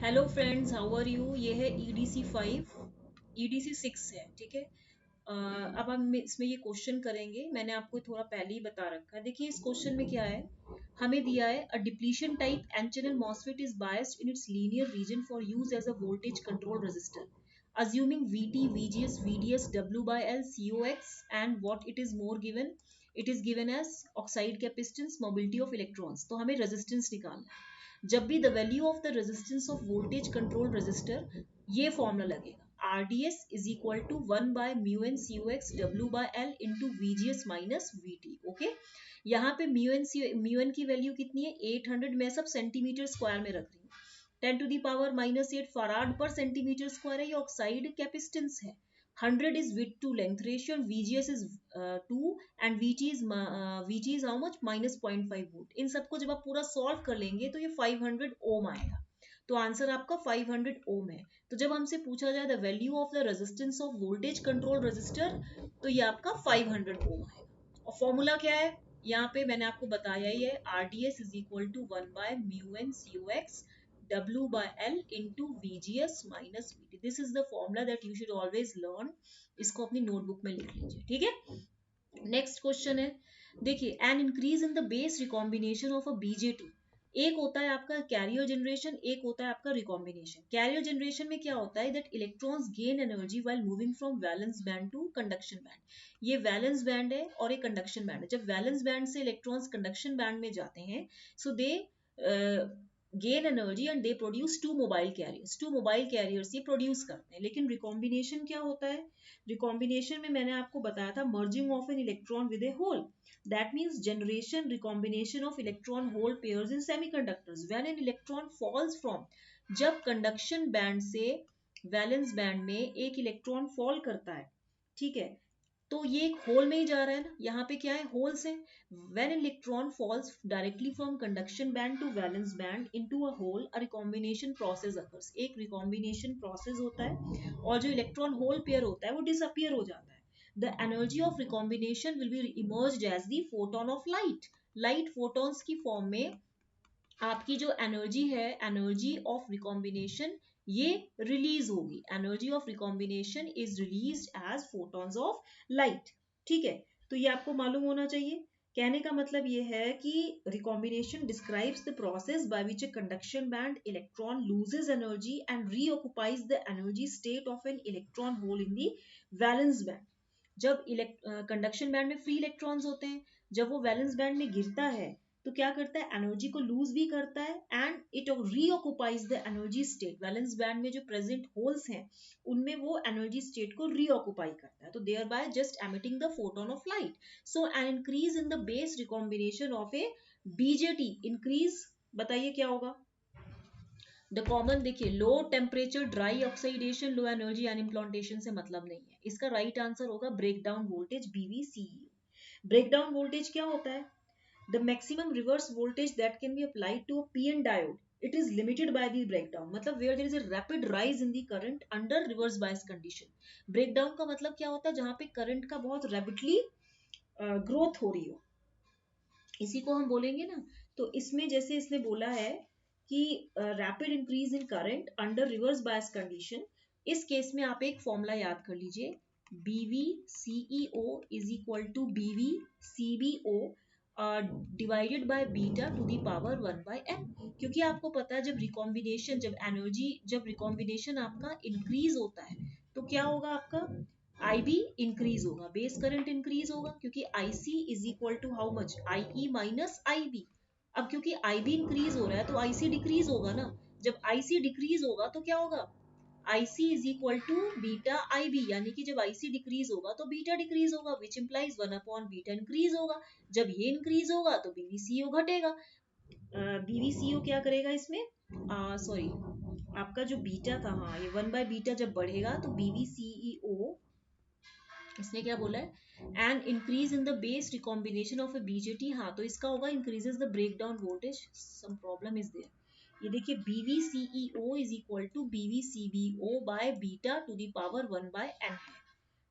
Hello friends, how are you. ये है EDC 5, EDC 6 है, ठीक है। अब हम इसमें ये क्वेश्चन करेंगे। मैंने आपको थोड़ा पहले ही बता रखा है। देखिए इस क्वेश्चन में क्या है, हमें दिया है a depletion type N channel MOSFET is biased in its linear region for use as a voltage control resistor assuming VT, VGS, VDS, W by L, COX and what it is more given, it is given as oxide capacitance, mobility of electrons। तो हमें resistance निकालना है। जब भी the value of the resistance of voltage control resistor, ये formula लगेगा RDS is equal to 1 by mu n COX W by L into VGS minus VT। Okay, यहाँ पे म्यू एन की वैल्यू कितनी है 800, मैं सब सेंटीमीटर स्क्वायर में रख रही हूँ। 10⁻⁻8 फराड पर सेंटीमीटर स्क्वायर है। ये ऑक्साइड कैपेसिटेंस है। 100 is width to length ratio and VGS is 2 and VT is how much -0.5 volt. इन सबको जब आप पूरा सॉल्व कर लेंगे तो ये 500 ओम आएगा। तो आंसर आपका 500 ओम है। तो जब हमसे पूछा जाए the value of the resistance of voltage control resistor, तो ये आपका 500 ओम आएगा। और फॉर्मूला क्या है, यहाँ पे मैंने आपको बताया ही है, RDS is equal to 1 by mu n COX W by L into VGS minus VT। This is the formula that you should always learn। इसको अपनी नोटबुक में लिख लीजिए, ठीक है। नेक्स्ट क्वेश्चन है, देखिए N increase in the base recombination of a BJ2। एक होता है आपका कैरियर जनरेशन, एक होता है आपका रिकॉम्बिनेशन। कैरियर जनरेशन में क्या होता है, that electrons gain energy while moving from valence band to conduction band. ये वैलेंस बैंड है और एक कंडक्शन बैंड है। जब वैलेंस बैंड से इलेक्ट्रॉन्स कंडक्शन बैंड में जाते हैं, so they gain energy and they produce two mobile carriers ये प्रोड्यूस करते हैं। लेकिन रिकॉम्बिनेशन क्या होता है, रिकॉम्बिनेशन में मैंने आपको बताया था merging of an electron with a hole. That means generation recombination of electron hole pairs in semiconductors when an electron falls from, जब कंडक्शन बैंड से वैलेंस बैंड में एक इलेक्ट्रॉन फॉल करता है, ठीक है, तो ये एक होल में ही जा रहा है ना। यहाँ पे क्या है, होल्स है। When electron falls directly from conduction band to valence band into a hole, a recombination process occurs. एक रिकॉम्बिनेशन प्रोसेस होता है और जो इलेक्ट्रॉन होल पेयर होता है वो डिसअपियर हो जाता है। The energy of recombination will be emerged as the photon of light. Light photons की फॉर्म में आपकी जो एनर्जी है, एनर्जी ऑफ रिकॉम्बिनेशन, ये रिलीज होगी। Energy of recombination is release as photons of light, ठीक है। तो ये आपको मालूम होना चाहिए। कहने का मतलब ये है कि recombination describes the process by which a conduction band electron loses energy and reoccupies the energy state of an electron hole in the valence band. जब कंडक्शन बैंड में फ्री इलेक्ट्रॉन्स होते हैं, जब वो वैलेंस बैंड में गिरता है तो क्या करता है, एनर्जी को लूज भी करता है and it reoccupies the energy state. Valence band में जो प्रेजेंट होल्स हैं उनमें वो एनर्जी स्टेट को रीऑक्युपाई करता है, तो thereby just emitting the photon of light. So an increase in the base recombination of a BJT, increase, बताइए क्या होगा। द कॉमन, देखिए low temperature dry oxidation low energy ion implantation से मतलब नहीं है। इसका राइट आंसर होगा breakdown voltage BVCE। Breakdown voltage क्या होता है, the maximum reverse voltage that can be applied to a PN diode, it is limited by the breakdown। मतलब where there is a rapid rise in the current under reverse bias condition। breakdown का मतलब क्या होता है, जहां पे current का बहुत रैपिडली ग्रोथ हो रही हो, इसी को हम बोलेंगे ना। तो इसमें जैसे इसने बोला है कि rapid increase in current under reverse bias condition, इस केस में आप एक फॉर्मूला याद कर लीजिए, BVCEO is equal to BVCBO divided by beta to the power 1 by n। क्योंकि आपको पता है जब रिकॉम्बिनेशन, जब एनर्जी, जब रिकॉम्बिनेशन आपका इंक्रीज होता है तो क्या होगा, आपका IB इंक्रीज होगा, बेस करंट इंक्रीज होगा, क्योंकि IC is equal to how much, IE minus IB। अब क्योंकि IB इंक्रीज हो रहा है तो IC डिक्रीज होगा ना। जब IC डिक्रीज होगा तो क्या होगा, IC is equal to beta IB, यानी कि जब IC डिक्रीज होगा तो बीटा डिक्रीज होगा, which implies 1 upon beta increase होगा। जब ये इंक्रीज होगा तो BVCO घटेगा। BVCO क्या करेगा इसमें, सॉरी आपका जो बीटा था, हाँ ये 1 बाय बीटा जब बढ़ेगा तो BVCEO, इसने क्या बोला है, and increase in the base recombination of a BJT। हाँ तो इसका होगा increases the breakdown voltage, some problem is there. ये देखिए BVCEO is equal to BVCBO by beta to the power 1 by n है,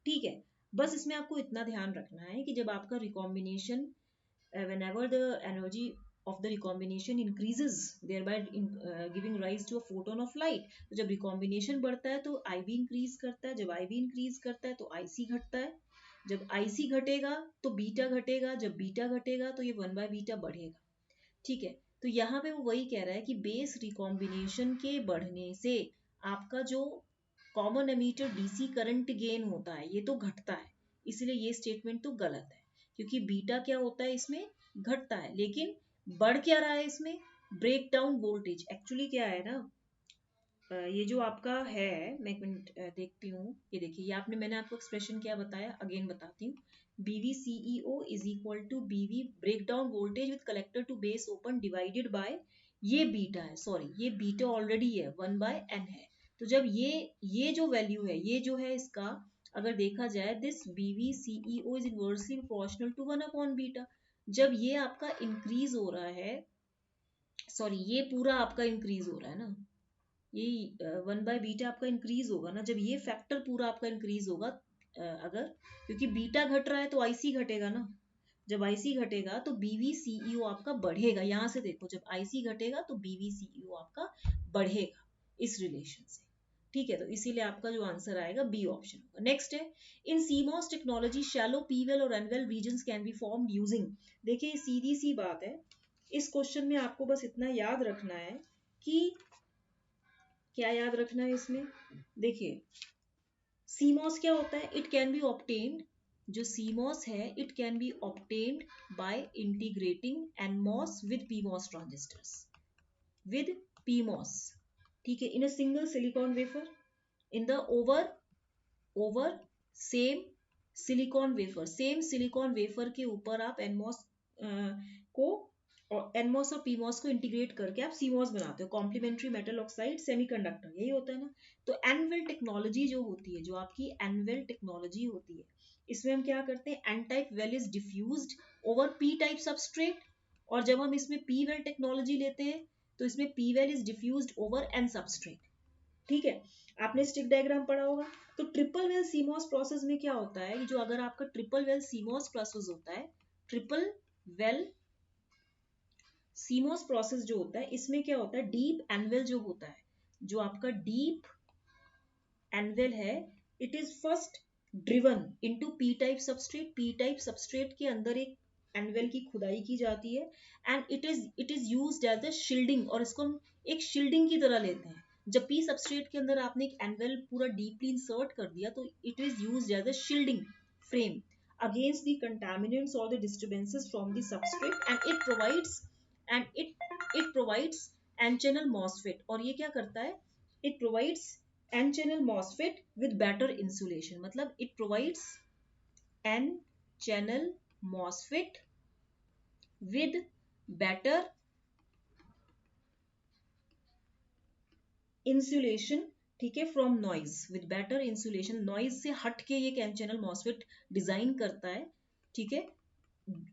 ठीक है। बस इसमें आपको इतना ध्यान रखना है कि जब आपका recombination, whenever the energy of the recombination increases, thereby giving rise to a photon of light. तो जब recombination बढ़ता है तो IB increase करता है, जब IB increase करता है तो IC घटता है, जब IC घटेगा तो बीटा घटेगा, जब बीटा घटेगा तो ये 1/बीटा बढ़ेगा, ठीक है। तो यहाँ पे वो वही कह रहा है कि बेस रिकॉम्बिनेशन के बढ़ने से आपका जो common ammeter DC current gain होता है ये तो घटता है, इसलिए ये स्टेटमेंट तो गलत है, क्योंकि बीटा क्या होता है इसमें घटता है, लेकिन बढ़ क्या रहा है इसमें, ब्रेक डाउन वोल्टेज। एक्चुअली क्या है ना, ये जो आपका है, मैं एक मिनट देखती हूँ, ये देखिए, ये आपने, मैंने आपको एक्सप्रेशन क्या बताया, अगेन बताती हूँ। BVCEO is equal to BV breakdown voltage with collector to base open divided by, ये बीटा है, सॉरी ये बीटा ऑलरेडी है, 1/n है। तो जब ये जो वैल्यू है, ये जो है इसका, अगर देखा जाए, this BVCEO is inversely proportional to 1/बीटा। जब ये आपका इंक्रीज हो रहा है, सॉरी ये पूरा आपका इंक्रीज हो रहा है ना, ये 1/बीटा आपका इंक्रीज होगा ना, जब ये फैक्टर पूरा आपका इंक्रीज होगा, अगर, क्योंकि बीटा घट रहा है तो आईसी घटेगा ना, जब आईसी घटेगा तो BVCEO आपका बढ़ेगा, यहां से देखो, जब आईसी घटेगा तो BVCEO आपका बढ़ेगा इस रिलेशन से, ठीक है। तो इसीलिए आपका जो आंसर आएगा बी ऑप्शन होगा। नेक्स्ट है, in CMOS technology shallow p well और n well regions can be formed using, देखिए सीधी सी बात है, इस क्वेश्चन में आपको बस इतना याद रखना है कि, क्या याद रखना है इसमें, देखिए सीमॉस क्या होता है, इट कैन बी ऑब्टेन्ड, जो सीमॉस है it can be obtained by integrating NMOS with PMOS transistors, with PMOS, ठीक है, in a single silicon wafer in the over same silicon wafer, same silicon wafer के ऊपर आप NMOS को, और NMOS और पीमॉस को इंटीग्रेट करके आप सीमॉस बनाते हो, कॉम्प्लीमेंट्री मेटल ऑक्साइड सेमीकंडक्टर, यही होता है ना। तो एनवेल टेक्नोलॉजी जो होती है, जो आपकी एनवेल टेक्नोलॉजी होती है, इसमें हम क्या करते हैं, N type well is diffused over P type substrate, और जब हम इसमें पी वेल टेक्नोलॉजी लेते हैं तो इसमें P well is diffused over N substrate, ठीक है। आपने स्टिक डायग्राम पढ़ा होगा। तो ट्रिपल वेल सीमॉस प्रोसेस में क्या होता है, जो अगर आपका ट्रिपल वेल सीमॉस प्रोसेस होता है, ट्रिपल वेल सीमॉस प्रोसेस जो होता है, इसमें क्या होता है, डीप एनवेल जो होता है, जो आपका डीप एनवेल है, it is first driven into P type substrate, P type substrate के अंदर एक एनवेल की खुदाई की जाती है, and it is used as a shielding, और इसको हम एक शील्डिंग की तरह लेते हैं। जब पी सबस्ट्रेट के अंदर आपने एक एनवेल पूरा डीपली इंसर्ट कर दिया तो it is used as a shielding frame against the contaminants or the disturbances from the substrate, and it provides n channel MOSFET, और ये क्या करता है, it provides n channel MOSFET with better insulation, मतलब it provides n channel MOSFET with better insulation, ठीक है, from noise, with better insulation, noise से हट के ये कैन चैनल मॉसफेट डिजाइन करता है, ठीक है,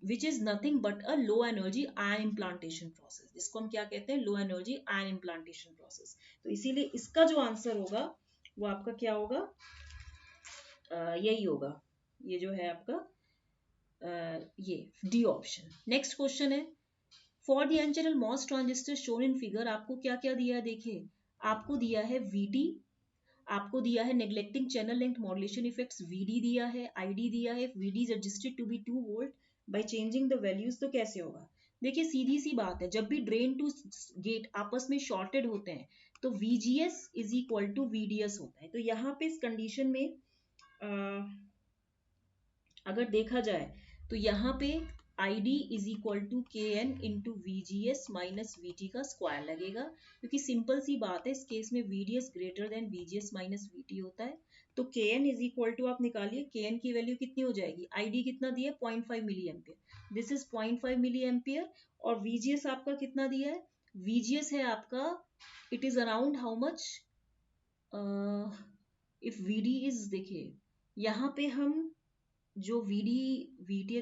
which is nothing but a low energy ion implantation process, जिसको हम क्या कहते हैं, low energy ion implantation process. तो इसीलिए इसका जो आंसर होगा वो आपका क्या होगा, यही होगा, ये जो है आपका ये डी ऑप्शन। नेक्स्ट क्वेश्चन है, for the N channel MOS transistor shown in figure, आपको क्या क्या दिया है, देखिए आपको दिया है VT, आपको दिया है neglecting channel length modulation effects, VD दिया है, ID दिया है, VD is adjusted to be 2 volt by changing the values. तो कैसे होगा, देखिए सीधी सी बात है, जब भी ड्रेन टू गेट आपस में शॉर्टेड होते हैं तो VGS is equal to VDS होता है। तो यहाँ पे इस कंडीशन में अगर देखा जाए तो यहाँ पे ID is equal to KN into VGS minus VT का स्क्वायर लगेगा, क्योंकि सिंपल सी बात है, इस केस में VDS greater than VGS minus VT होता है। तो KN इज इक्वल टू, आप निकालिए, KN की वैल्यू कितनी हो जाएगी, ID कितना दिया है 0.5 milli ampere, this is 0.5 milli ampere, और VGS आपका कितना दिया है, VGS है आपका, it is around how much, if VD is, देखिए यहाँ पे हम जो VD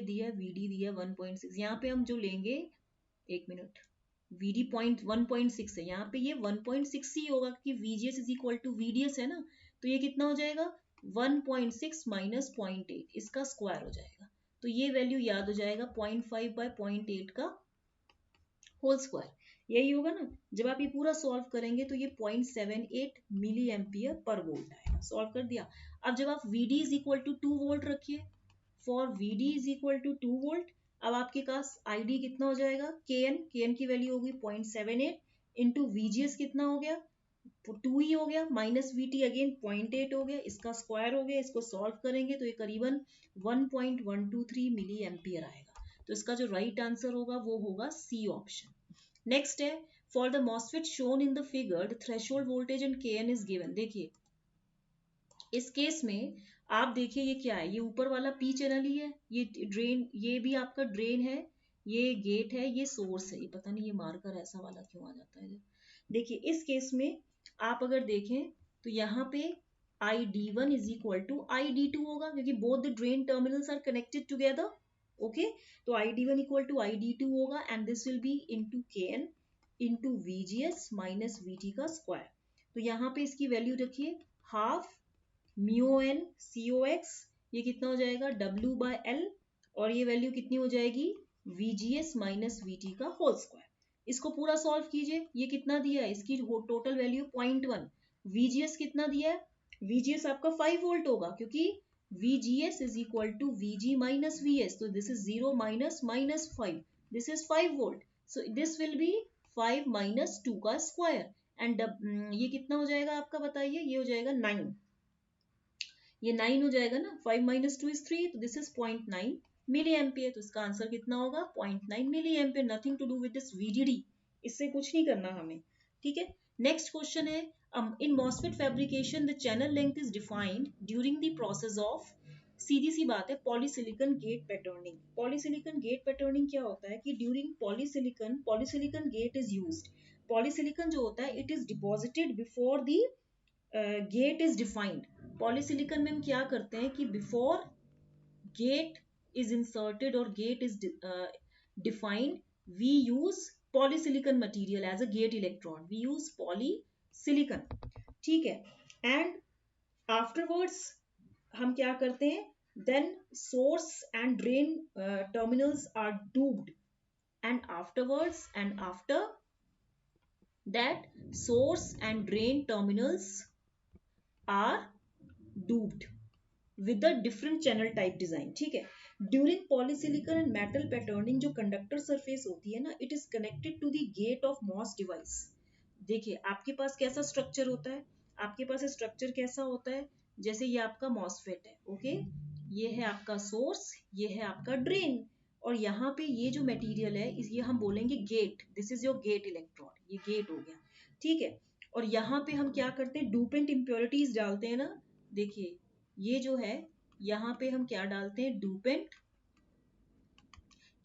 दिया, VD दिया 1.6, यहाँ पे हम जो लेंगे, एक मिनट, VD 1.6 है, यहाँ पे ये 1.6 ही होगा कि VGS is equal to VDS है ना, तो ये कितना हो जाएगा 1.6 माइनस 0.8, इसका स्क्वायर हो जाएगा, तो ये वैल्यू याद हो जाएगा 0.5 बाय 0.8 का होल स्क्वायर यही होगा ना। जब आप ये पूरा सॉल्व करेंगे तो ये 0.78 मिली एम्पियर पर वोल्ट आएगा। सॉल्व कर दिया। अब जब आप VD is equal to 2 volt रखिए, for VD is equal to 2 volt, अब आपके पास ID कितना हो जाएगा, KN की वैल्यू होगी 0.78 इंटू VGS कितना हो गया, 2 ही हो गया, माइनस VT अगेन 0.8 हो गया, इसका स्क्वायर हो गया, इसको सॉल्व करेंगे तो ये करीबन 1.123 मिली एम्पियर आएगा। तो इसका जो राइट आंसर होगा वो होगा सी ऑप्शन। नेक्स्ट है, for the MOSFET shown in the figure the threshold voltage and KN is given. देखिए इस केस में आप देखिए ये क्या है, ये ऊपर वाला पी चैनल ही है, ये ड्रेन, ये भी आपका ड्रेन है, ये गेट है, ये सोर्स है। ये पता नहीं ये मार्कर ऐसा वाला क्यों आ जाता है। देखिए इस केस में आप अगर देखें तो यहाँ पे ID1 is equal to ID2 होगा, क्योंकि both the drain terminals are connected together. Okay, तो ID1 इक्वल टू ID2 होगा and this will be into KN into VGS minus VT का स्क्वायर। तो यहाँ पे इसकी वैल्यू रखिए हाफ म्यू एन COX, ये कितना हो जाएगा W/L, और ये वैल्यू कितनी हो जाएगी VGS माइनस VT का होल स्क्वायर। इसको पूरा सॉल्व कीजिए, ये कितना दिया है, इसकी टोटल वैल्यू 0.1, VGS कितना दिया है, VGS आपका 5 वोल्ट होगा, क्योंकि VGS is equal to VG minus VS, तो this is 0 minus minus 5, this is 5 volt, so this will be 5 minus 2 का स्क्वायर एंड ये कितना हो जाएगा आपका, बताइए, ये हो जाएगा 9, ये 9 हो जाएगा ना, 5 माइनस 2 इज 3, तो दिस इज 0.9 मिली एम्पियर। तो इसका आंसर कितना होगा 0.9 milli ampere, nothing to do with this VDD, इससे कुछ नहीं करना हमें। ठीक है, नेक्स्ट क्वेश्चन है, in MOSFET fabrication the channel length is defined during the process of, सीधी सी बात है, polysilicon gate patterning. Polysilicon gate patterning क्या होता है कि during polysilicon gate is used, polysilicon जो होता है it is deposited before the gate is defined. Polysilicon में हम क्या करते हैं कि बिफोर गेट इज इंसर्टेड और gate is defined, we use polysilicon material as a gate electron, we use polysilicon. ठीक है, एंड आफ्टरवर्ड्स हम क्या करते हैं, then source and drain terminals are doped, and afterwards and after that source and drain terminals are duped with a different channel type design। ठीक है, during polysilicon and metal patterning जो conductor surface होती है ना, it is connected to the gate of MOS device। देखिए आपके पास कैसा structure होता है, आपके पास स्ट्रक्चर कैसा होता है, जैसे ये आपका मॉसफेट है, ओके, ये है आपका सोर्स, ये है आपका ड्रेन, और यहाँ पे ये जो मटेरियल है ये हम बोलेंगे gate, this is your gate electron, ये गेट हो गया। ठीक है, और यहाँ पे हम क्या करते हैं, डूपेंट इम्प्योरिटीज डालते हैं ना। देखिए ये जो है यहाँ पे हम क्या डालते हैं, डूपेंट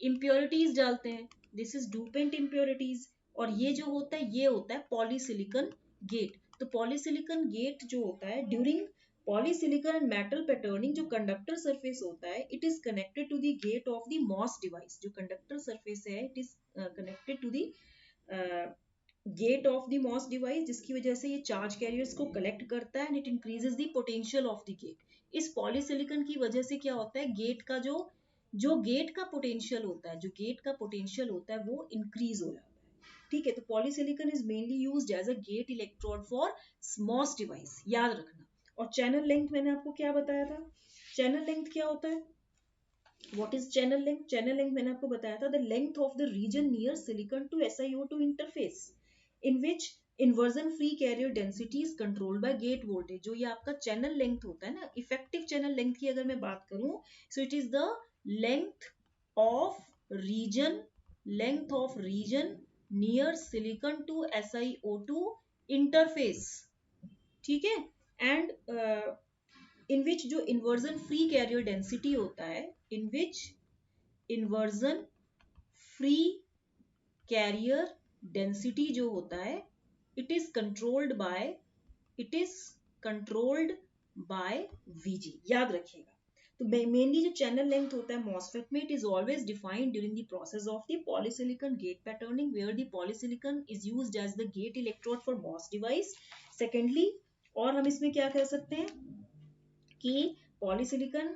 इम्प्योरिटीज डालते हैं, दिस इज डूपेंट इम्प्योरिटीज। और ये जो होता है ये होता है पॉलीसिलिकॉन गेट। तो पॉलीसिलिकॉन गेट जो होता है during polysilicon and metal patterning, जो कंडक्टर सरफेस होता है it is connected to the gate of the MOS device. जो कंडक्टर सरफेस है it is connected to the gate of the MOS device, जिसकी वजह से ये चार्ज कैरियर्स को कलेक्ट करता है and it increases the potential of the gate. इस पॉलीसिलिकॉन की वजह से क्या होता है, गेट का जो गेट का पोटेंशियल होता है, जो गेट का पोटेंशियल होता है वो इंक्रीज हो जाता है। ठीक है, तो polysilicon is mainly used as a gate electrode for MOS device, याद रखना। और चैनल लेंथ मैंने आपको क्या बताया था, चैनल लेंथ क्या होता है, what is channel length, channel length मैंने आपको बताया था, the length of the region near silicon to SiO2 interface in which inversion free carrier density is controlled by gate voltage. जो ये आपका चैनल लेंथ होता है ना, इफेक्टिव चैनल लेंथ की अगर मैं बात करूं, so it is the length of region, length of region near silicon to SiO2 interface. ठीक है, एंड इन विच जो इन्वर्जन फ्री कैरियर डेंसिटी होता है, इन which inversion free carrier density जो होता है it is controlled bye VG, याद रखिएगा। तो मेनली जो चैनल लेंथ होता है मॉसफेट में, it is always defined during the process of the polysilicon gate patterning where the polysilicon is used as the gate electrode for MOS device. Secondly, और हम इसमें क्या कह सकते हैं कि पॉलीसिलिकॉन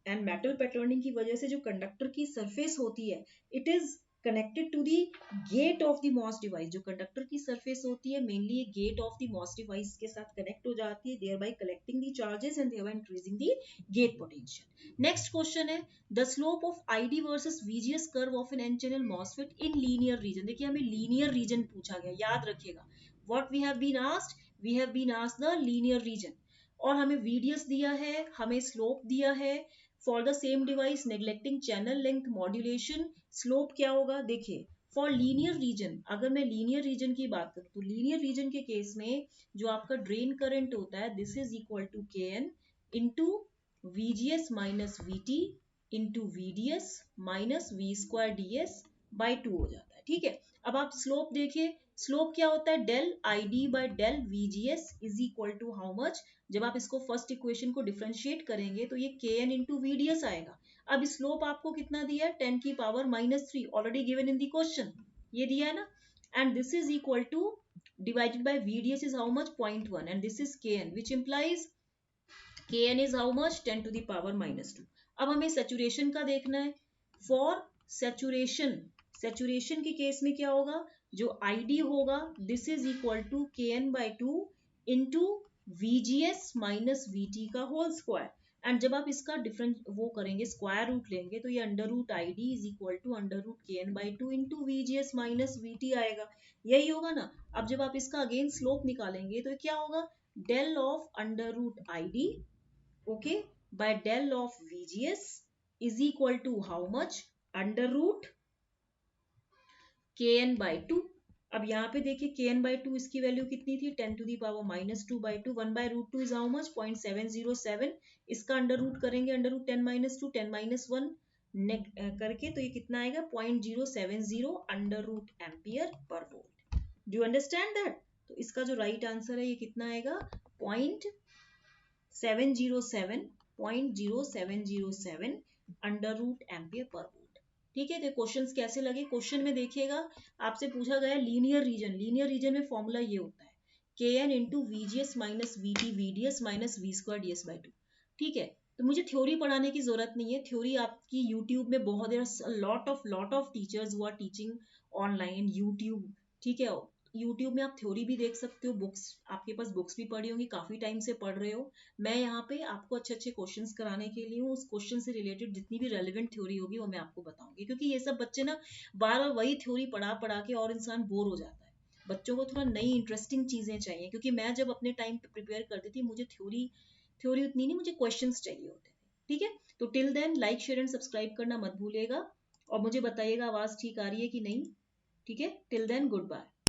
एंड मेटल पैटर्निंग की वजह से जो कंडक्टर की सरफेस होती है it is connected to the gate of the MOS device, जो कंडक्टर की सरफेस होती है मेनली ये gate of the MOS device के साथ कनेक्ट हो जाती है, thereby collecting the charges and thereby increasing the gate potential. Next question है the slope of ID versus VGS curve of an n channel MOSFET in linear region. देखिए हमें linear region पूछा गया, याद रखिएगा what we have been asked, we have been asked the linear region, और हमें VDS दिया है, हमें स्लोप दिया है for the same device neglecting channel length modulation. Slope क्या होगा, देखिए फॉर लीनियर रीजन, अगर मैं लीनियर रीजन की बात करूं तो लीनियर रीजन के केस में जो आपका ड्रेन करंट होता है this is equal to K n into VGS minus VT into VDS minus V square DS by 2 हो जाता है। ठीक है, अब आप स्लोप देखिए, स्लोप क्या होता है, del I D by del VGS is equal to how much, जब आप इसको फर्स्ट इक्वेशन को डिफरेंशिएट करेंगे तो ये के एन इंटू वीडीएस आएगा। अब स्लोप आपको कितना दिया है, 10 की power -3 already given in the question, ये दिया है ना, and this is equal to divided by VDS is how much 0.1 and this is Kn which implies Kn is how much 10 to the power -2। अब हमें saturation का देखना है, for saturation, saturation के केस में क्या होगा, जो ID होगा this is equal to Kn by 2 into VGS minus VT का होल स्क्वायर, एंड जब आप इसका डिफरेंट वो करेंगे स्क्वायर रूट लेंगे तो ये under root I D is equal to under root K n by 2 into VGS minus VT आएगा, यही होगा ना। अब जब आप इसका अगेन स्लोप निकालेंगे तो क्या होगा, del of under root I D okay by del of VGS is equal to how much, under root K n by 2। अब यहाँ पे देखिए के एन बाई 2 इसकी वैल्यू कितनी थी, 10 to the power -2 by 2, 1 by root 2 is how much 0.707, इसका under root करेंगे अंडर रूट 10 -2 10 -1 करके तो ये कितना आएगा 0.070 अंडर रूट एम्पियर पर volt. Do you understand that, तो इसका जो राइट आंसर है ये कितना आएगा 0.707 अंडर रूट एम्पियर पर वोल्ट। ठीक है, तो क्वेश्चंस कैसे लगे, क्वेश्चन में देखिएगा आपसे पूछा गया लीनियर रीजन, लीनियर रीजन में फॉर्मूला ये होता है K n into VGS minus VT VDS minus V square DS by 2। ठीक है, तो मुझे थ्योरी पढ़ाने की जरूरत नहीं है, थ्योरी आपकी यूट्यूब में बहुत lot of teachers who are teaching online YouTube. ठीक है, यूट्यूब में आप थ्योरी भी देख सकते हो, बुक्स आपके पास बुक्स भी पढ़ी होंगी, काफी टाइम से पढ़ रहे हो। मैं यहाँ पे आपको अच्छे अच्छे क्वेश्चंस कराने के लिए हूँ, उस क्वेश्चन से रिलेटेड जितनी भी रेलिवेंट थ्योरी होगी वो मैं आपको बताऊंगी, क्योंकि ये सब बच्चे ना बार बार वही थ्योरी पढ़ा पढ़ा के और इंसान बोर हो जाता है। बच्चों को थोड़ा नई इंटरेस्टिंग चीजें चाहिए, क्योंकि मैं जब अपने टाइम पे प्रिपेयर करती थी मुझे थ्योरी थ्योरी उतनी नहीं, मुझे क्वेश्चंस चाहिए होते थे। ठीक है, तो till then like share and subscribe करना मत भूलिएगा, और मुझे बताइएगा आवाज ठीक आ रही है कि नहीं। ठीक है, टिल देन गुड बाय।